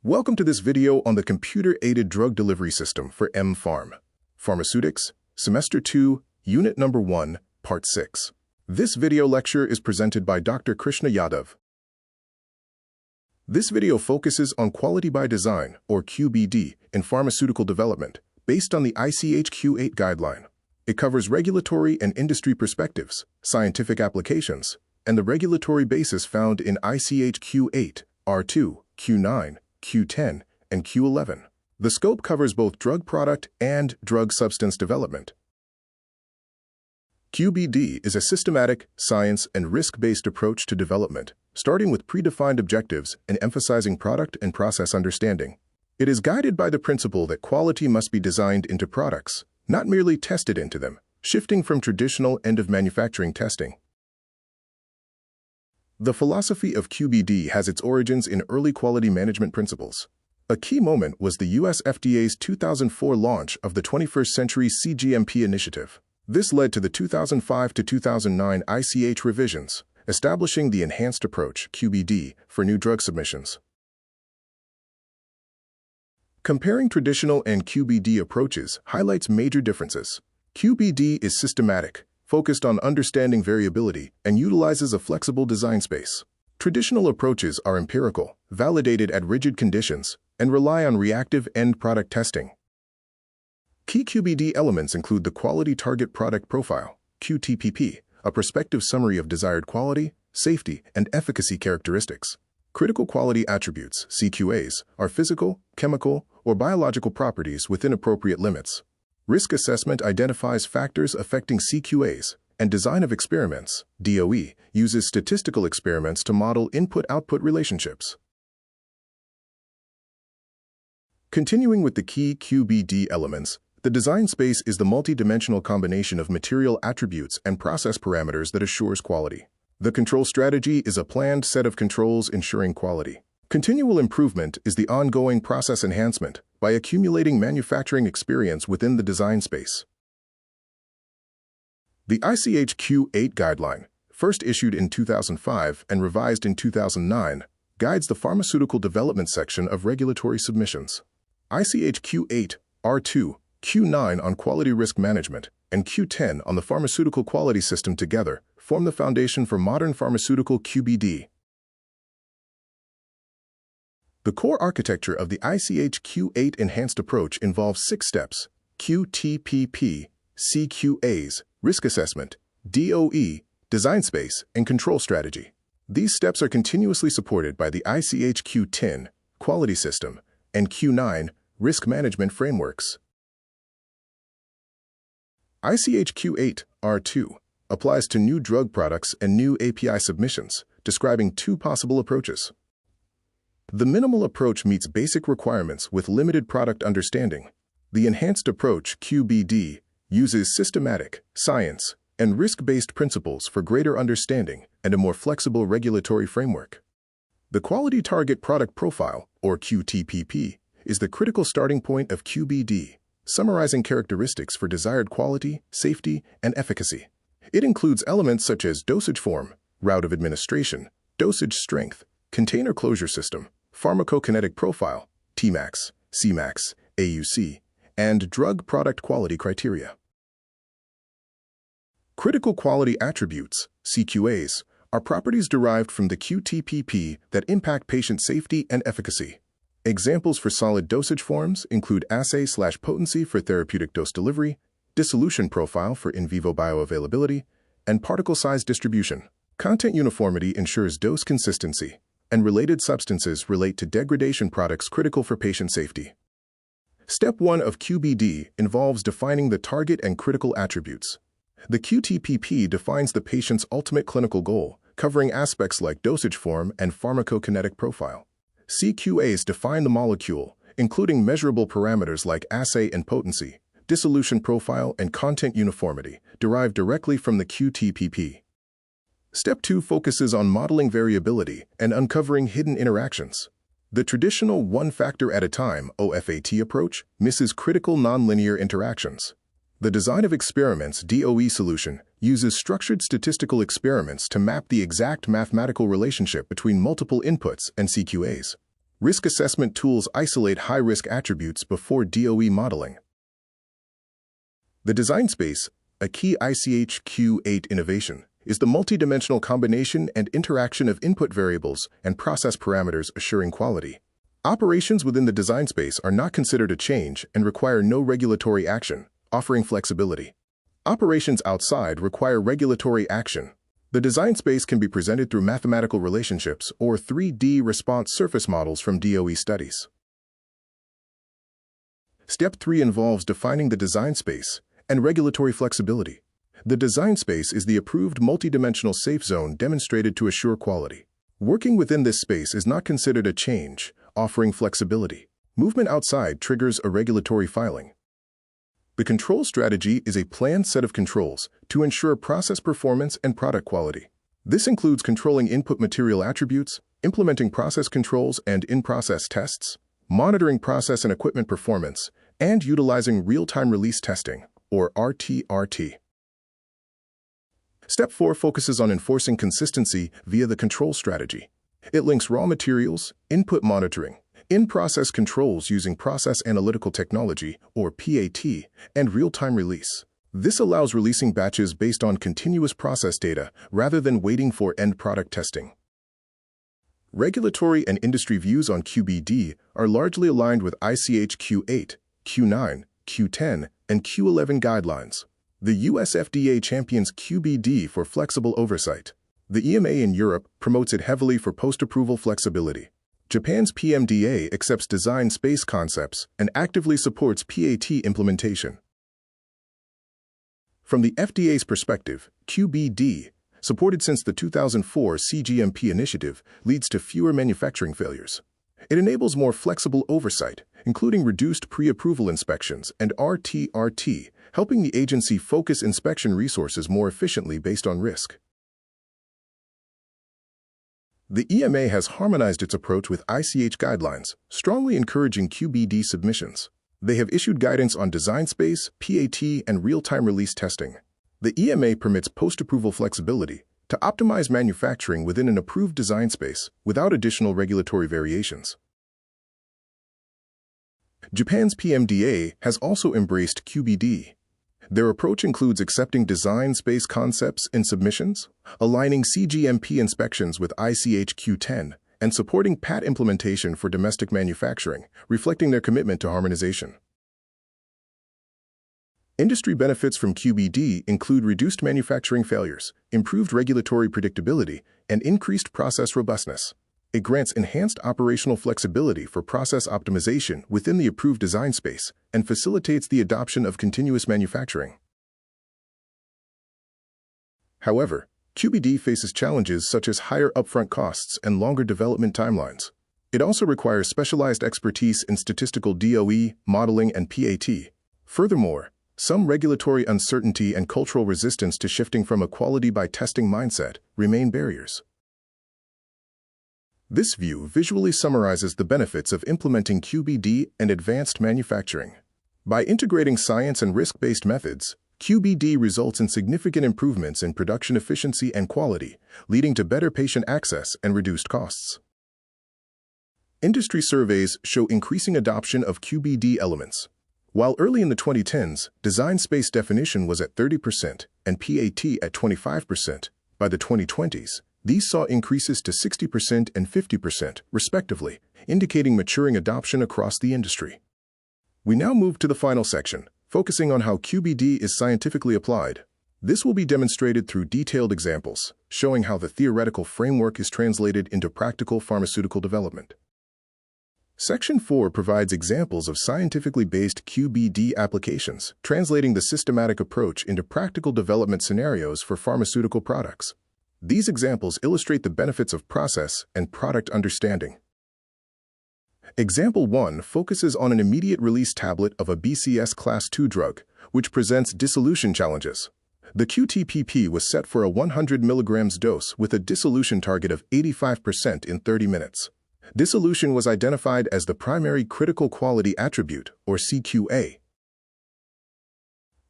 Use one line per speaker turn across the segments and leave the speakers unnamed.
Welcome to this video on the Computer-Aided Drug Delivery System for MPharm. Pharmaceutics, Semester 2, Unit Number 1, Part 6. This video lecture is presented by Dr. Krishna Yadav. This video focuses on quality by design, or QBD, in pharmaceutical development, based on the ICH Q8 guideline. It covers regulatory and industry perspectives, scientific applications, and the regulatory basis found in ICH Q8, R2, Q9, Q10, and Q11. The scope covers both drug product and drug substance development. QBD is a systematic, science, and risk-based approach to development, starting with predefined objectives and emphasizing product and process understanding. It is guided by the principle that quality must be designed into products, not merely tested into them, shifting from traditional end-of-manufacturing testing. The philosophy of QBD has its origins in early quality management principles. A key moment was the U.S. FDA's 2004 launch of the 21st Century CGMP initiative. This led to the 2005 to 2009 ICH revisions, establishing the enhanced approach, QBD, for new drug submissions. Comparing traditional and QBD approaches highlights major differences. QBD is systematic, focused on understanding variability, and utilizes a flexible design space. Traditional approaches are empirical, validated at rigid conditions, and rely on reactive end product testing. Key QBD elements include the Quality Target Product Profile, QTPP, a prospective summary of desired quality, safety, and efficacy characteristics. Critical quality attributes, CQAs, are physical, chemical, or biological properties within appropriate limits. Risk assessment identifies factors affecting CQAs, and design of experiments, DOE, uses statistical experiments to model input-output relationships. Continuing with the key QBD elements, the design space is the multidimensional combination of material attributes and process parameters that assures quality. The control strategy is a planned set of controls ensuring quality. Continual improvement is the ongoing process enhancement by accumulating manufacturing experience within the design space. The ICH Q8 guideline, first issued in 2005 and revised in 2009, guides the pharmaceutical development section of regulatory submissions. ICH Q8, R2, Q9 on quality risk management, and Q10 on the pharmaceutical quality system together form the foundation for modern pharmaceutical QBD. The core architecture of the ICH Q8 enhanced approach involves 6 steps: QTPP, CQAs, risk assessment, DOE, design space, and control strategy. These steps are continuously supported by the ICH Q10, quality system, and Q9, risk management frameworks. ICH Q8, R2, applies to new drug products and new API submissions, describing 2 possible approaches. The minimal approach meets basic requirements with limited product understanding. The enhanced approach, QBD, uses systematic, science, and risk-based principles for greater understanding and a more flexible regulatory framework. The Quality Target Product Profile, or QTPP, is the critical starting point of QBD, summarizing characteristics for desired quality, safety, and efficacy. It includes elements such as dosage form, route of administration, dosage strength, container closure system, pharmacokinetic profile, Tmax, Cmax, AUC, and drug product quality criteria. Critical quality attributes, CQAs, are properties derived from the QTPP that impact patient safety and efficacy. Examples for solid dosage forms include assay/potency for therapeutic dose delivery, dissolution profile for in vivo bioavailability, and particle size distribution. Content uniformity ensures dose consistency, and related substances relate to degradation products critical for patient safety. Step 1 of QBD involves defining the target and critical attributes. The QTPP defines the patient's ultimate clinical goal, covering aspects like dosage form and pharmacokinetic profile. CQAs define the molecule, including measurable parameters like assay and potency, dissolution profile, and content uniformity, derived directly from the QTPP. Step 2 focuses on modeling variability and uncovering hidden interactions. The traditional one-factor-at-a-time (OFAT) approach misses critical nonlinear interactions. The design of experiments DOE solution uses structured statistical experiments to map the exact mathematical relationship between multiple inputs and CQAs. Risk assessment tools isolate high-risk attributes before DOE modeling. The design space, a key ICH Q8 innovation, is the multidimensional combination and interaction of input variables and process parameters assuring quality. Operations within the design space are not considered a change and require no regulatory action, offering flexibility. Operations outside require regulatory action. The design space can be presented through mathematical relationships or 3D response surface models from DOE studies. Step 3 involves defining the design space and regulatory flexibility. The design space is the approved multidimensional safe zone demonstrated to assure quality. Working within this space is not considered a change, offering flexibility. Movement outside triggers a regulatory filing. The control strategy is a planned set of controls to ensure process performance and product quality. This includes controlling input material attributes, implementing process controls and in-process tests, monitoring process and equipment performance, and utilizing real-time release testing, or RTRT. Step 4 focuses on enforcing consistency via the control strategy. It links raw materials, input monitoring, in-process controls using process analytical technology, or PAT, and real-time release. This allows releasing batches based on continuous process data rather than waiting for end product testing. Regulatory and industry views on QBD are largely aligned with ICH Q8, Q9, Q10, and Q11 guidelines. The US FDA champions QBD for flexible oversight. The EMA in Europe promotes it heavily for post-approval flexibility. Japan's PMDA accepts design space concepts and actively supports PAT implementation. From the FDA's perspective, QBD, supported since the 2004 CGMP initiative, leads to fewer manufacturing failures. It enables more flexible oversight, including reduced pre-approval inspections and RTRT, helping the agency focus inspection resources more efficiently based on risk. The EMA has harmonized its approach with ICH guidelines, strongly encouraging QBD submissions. They have issued guidance on design space, PAT, and real-time release testing. The EMA permits post-approval flexibility to optimize manufacturing within an approved design space without additional regulatory variations. Japan's PMDA has also embraced QBD. Their approach includes accepting design space concepts in submissions, aligning CGMP inspections with ICH Q10, and supporting PAT implementation for domestic manufacturing, reflecting their commitment to harmonization. Industry benefits from QBD include reduced manufacturing failures, improved regulatory predictability, and increased process robustness. It grants enhanced operational flexibility for process optimization within the approved design space and facilitates the adoption of continuous manufacturing. However, QBD faces challenges such as higher upfront costs and longer development timelines. It also requires specialized expertise in statistical DOE, modeling, and PAT. Furthermore, some regulatory uncertainty and cultural resistance to shifting from a quality-by-testing mindset remain barriers. This view visually summarizes the benefits of implementing QBD and advanced manufacturing. By integrating science and risk-based methods, QBD results in significant improvements in production efficiency and quality, leading to better patient access and reduced costs. Industry surveys show increasing adoption of QBD elements. While early in the 2010s, design space definition was at 30% and PAT at 25%, by the 2020s, these saw increases to 60% and 50%, respectively, indicating maturing adoption across the industry. We now move to the final section, focusing on how QBD is scientifically applied. This will be demonstrated through detailed examples, showing how the theoretical framework is translated into practical pharmaceutical development. Section 4 provides examples of scientifically based QBD applications, translating the systematic approach into practical development scenarios for pharmaceutical products. These examples illustrate the benefits of process and product understanding. Example 1 focuses on an immediate release tablet of a BCS Class II drug, which presents dissolution challenges. The QTPP was set for a 100 mg dose with a dissolution target of 85% in 30 minutes. Dissolution was identified as the primary critical quality attribute, or CQA.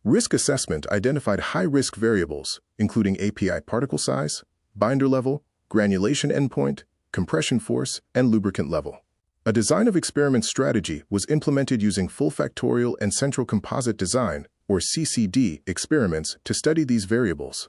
Risk assessment identified high-risk variables, including API particle size, binder level, granulation endpoint, compression force, and lubricant level. A design of experiment strategy was implemented using full factorial and central composite design, or CCD, experiments to study these variables.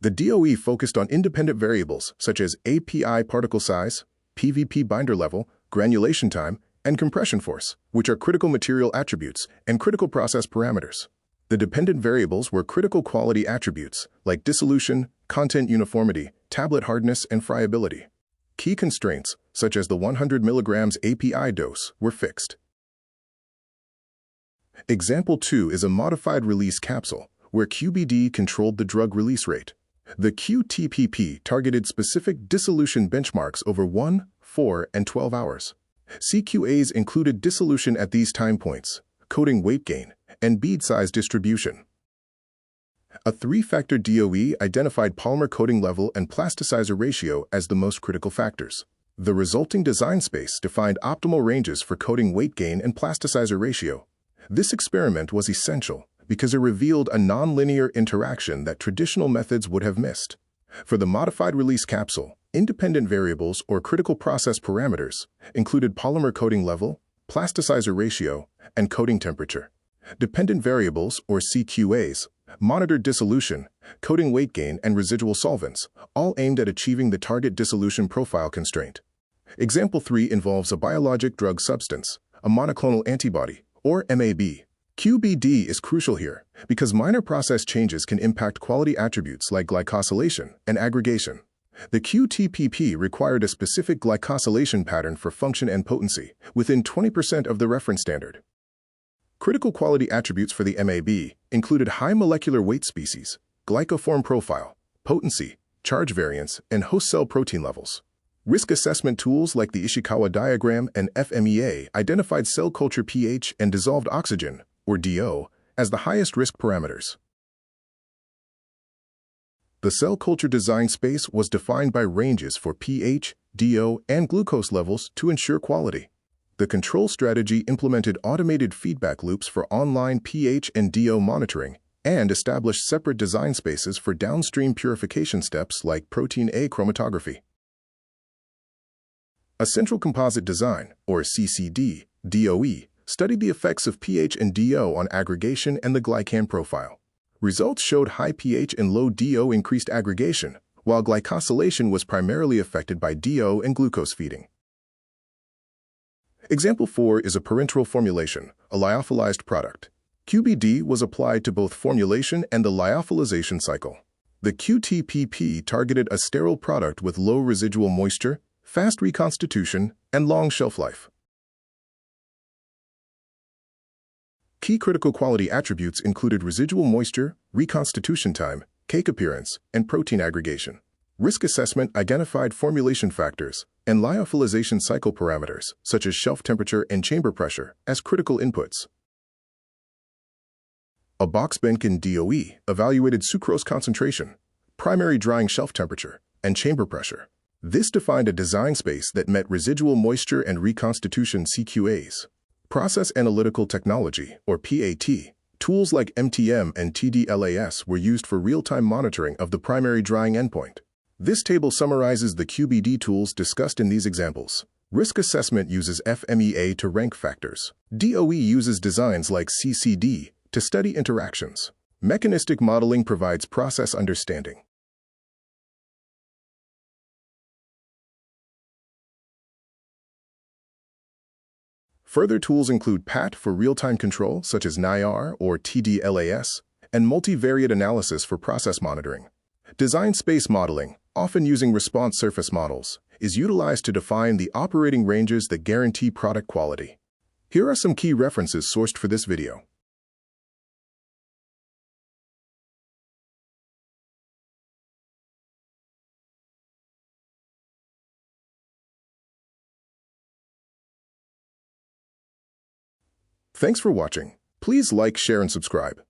The DOE focused on independent variables such as API particle size, PVP binder level, granulation time, and compression force, which are critical material attributes and critical process parameters. The dependent variables were critical quality attributes like dissolution, content uniformity, tablet hardness, and friability. Key constraints, such as the 100 mg API dose, were fixed. Example 2 is a modified release capsule, where QBD controlled the drug release rate. The QTPP targeted specific dissolution benchmarks over 1, 4, and 12 hours. CQAs included dissolution at these time points, coating weight gain, and bead size distribution. A three-factor DOE identified polymer coating level and plasticizer ratio as the most critical factors. The resulting design space defined optimal ranges for coating weight gain and plasticizer ratio. This experiment was essential because it revealed a nonlinear interaction that traditional methods would have missed. For the modified release capsule, independent variables or critical process parameters included polymer coating level, plasticizer ratio, and coating temperature. Dependent variables, or CQAs, monitored dissolution, coating weight gain, and residual solvents, all aimed at achieving the target dissolution profile constraint. Example 3 involves a biologic drug substance, a monoclonal antibody, or mAb. QBD is crucial here because minor process changes can impact quality attributes like glycosylation and aggregation. The QTPP required a specific glycosylation pattern for function and potency within 20% of the reference standard. Critical quality attributes for the mAb included high molecular weight species, glycoform profile, potency, charge variance, and host cell protein levels. Risk assessment tools like the Ishikawa diagram and FMEA identified cell culture pH and dissolved oxygen, or DO, as the highest risk parameters. The cell culture design space was defined by ranges for pH, DO, and glucose levels to ensure quality. The control strategy implemented automated feedback loops for online pH and DO monitoring and established separate design spaces for downstream purification steps like protein A chromatography. A central composite design, or CCD, DOE, studied the effects of pH and DO on aggregation and the glycan profile. Results showed high pH and low DO increased aggregation, while glycosylation was primarily affected by DO and glucose feeding. Example 4 is a parenteral formulation, a lyophilized product. QBD was applied to both formulation and the lyophilization cycle. The QTPP targeted a sterile product with low residual moisture, fast reconstitution, and long shelf life. Key critical quality attributes included residual moisture, reconstitution time, cake appearance, and protein aggregation. Risk assessment identified formulation factors and lyophilization cycle parameters, such as shelf temperature and chamber pressure, as critical inputs. A Box-Benkin DOE evaluated sucrose concentration, primary drying shelf temperature, and chamber pressure. This defined a design space that met residual moisture and reconstitution CQAs. Process Analytical Technology, or PAT, tools like MTM and TDLAS were used for real-time monitoring of the primary drying endpoint. This table summarizes the QBD tools discussed in these examples. Risk assessment uses FMEA to rank factors. DOE uses designs like CCD to study interactions. Mechanistic modeling provides process understanding. Further tools include PAT for real-time control, such as NIR or TDLAS, and multivariate analysis for process monitoring. Design space modeling, often using response surface models, is utilized to define the operating ranges that guarantee product quality. Here are some key references sourced for this video. Thanks for watching. Please like, share, and subscribe.